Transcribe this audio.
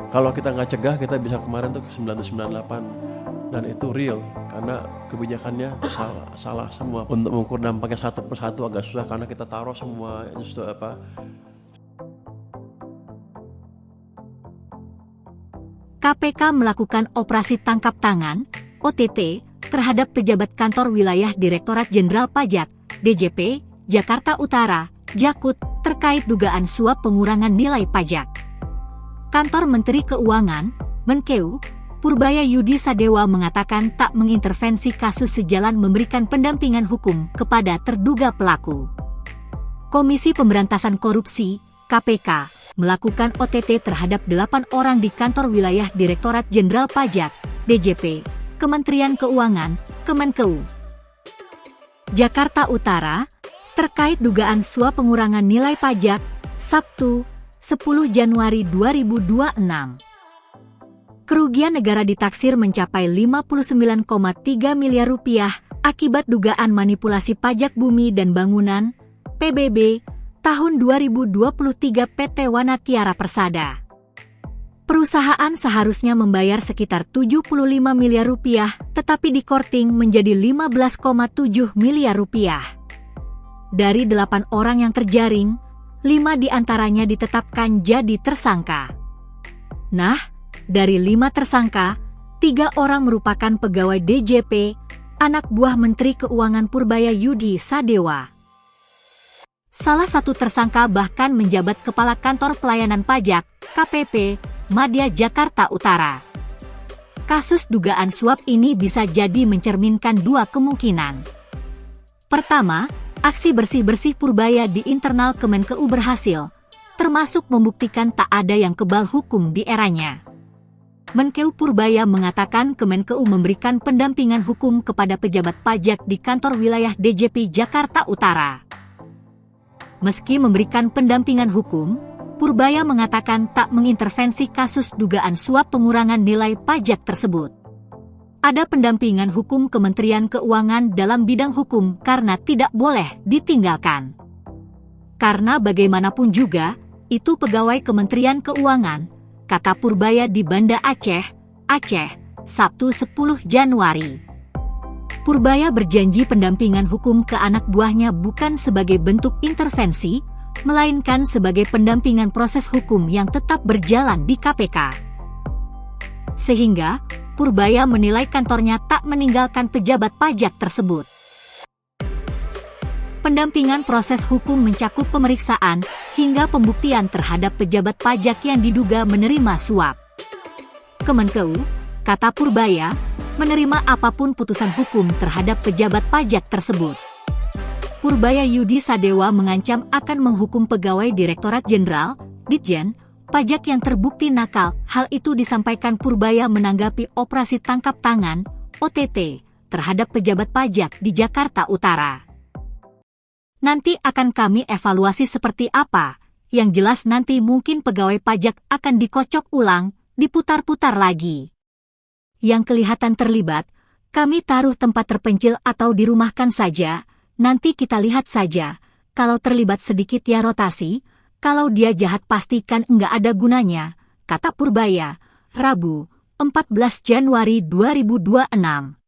Kalau kita nggak cegah, kita bisa kemarin tuh ke 998, dan itu real karena kebijakannya salah semua. Untuk mengukur dampaknya satu persatu agak susah karena kita taruh semua justru KPK melakukan operasi tangkap tangan (OTT) terhadap pejabat kantor wilayah Direktorat Jenderal Pajak (DJP) Jakarta Utara, Jakut, terkait dugaan suap pengurangan nilai pajak. Kantor Menteri Keuangan, Menkeu, Purbaya Yudi Sadewa mengatakan tak mengintervensi kasus sejalan memberikan pendampingan hukum kepada terduga pelaku. Komisi Pemberantasan Korupsi, KPK, melakukan OTT terhadap 8 orang di kantor wilayah Direktorat Jenderal Pajak, DJP, Kementerian Keuangan, Kemenkeu. Jakarta Utara, terkait dugaan suap pengurangan nilai pajak, Sabtu, 10 Januari 2026. Kerugian negara ditaksir mencapai 59,3 miliar rupiah akibat dugaan manipulasi pajak bumi dan bangunan, PBB, tahun 2023 PT Wanatiara Persada. Perusahaan seharusnya membayar sekitar 75 miliar rupiah, tetapi dikorting menjadi 15,7 miliar rupiah. Dari 8 orang yang terjaring, 5 diantaranya ditetapkan jadi tersangka. Nah, dari 5 tersangka, 3 orang merupakan pegawai DJP, anak buah Menteri Keuangan Purbaya Yudi Sadewa. Salah satu tersangka bahkan menjabat Kepala Kantor Pelayanan Pajak, KPP, Madya Jakarta Utara. Kasus dugaan suap ini bisa jadi mencerminkan 2 kemungkinan. Pertama, aksi bersih-bersih Purbaya di internal Kemenkeu berhasil, termasuk membuktikan tak ada yang kebal hukum di eranya. Menkeu Purbaya mengatakan Kemenkeu memberikan pendampingan hukum kepada pejabat pajak di kantor wilayah DJP Jakarta Utara. Meski memberikan pendampingan hukum, Purbaya mengatakan tak mengintervensi kasus dugaan suap pengurangan nilai pajak tersebut. Ada pendampingan hukum Kementerian Keuangan dalam bidang hukum karena tidak boleh ditinggalkan. Karena bagaimanapun juga, itu pegawai Kementerian Keuangan, kata Purbaya di Banda Aceh, Sabtu 10 Januari. Purbaya berjanji pendampingan hukum ke anak buahnya bukan sebagai bentuk intervensi, melainkan sebagai pendampingan proses hukum yang tetap berjalan di KPK. Sehingga, Purbaya menilai kantornya tak meninggalkan pejabat pajak tersebut. Pendampingan proses hukum mencakup pemeriksaan hingga pembuktian terhadap pejabat pajak yang diduga menerima suap. Kemenkeu, kata Purbaya, menerima apapun putusan hukum terhadap pejabat pajak tersebut. Purbaya Yudi Sadewa mengancam akan menghukum pegawai Direktorat Jenderal, Ditjen, Pajak yang terbukti nakal. Hal itu disampaikan Purbaya menanggapi operasi tangkap tangan, OTT, terhadap pejabat pajak di Jakarta Utara. Nanti akan kami evaluasi seperti apa, yang jelas nanti mungkin pegawai pajak akan dikocok ulang, diputar-putar lagi. Yang kelihatan terlibat, kami taruh tempat terpencil atau dirumahkan saja, nanti kita lihat saja, kalau terlibat sedikit ya rotasi, kalau dia jahat pastikan enggak ada gunanya, kata Purbaya, Rabu, 14 Januari 2026.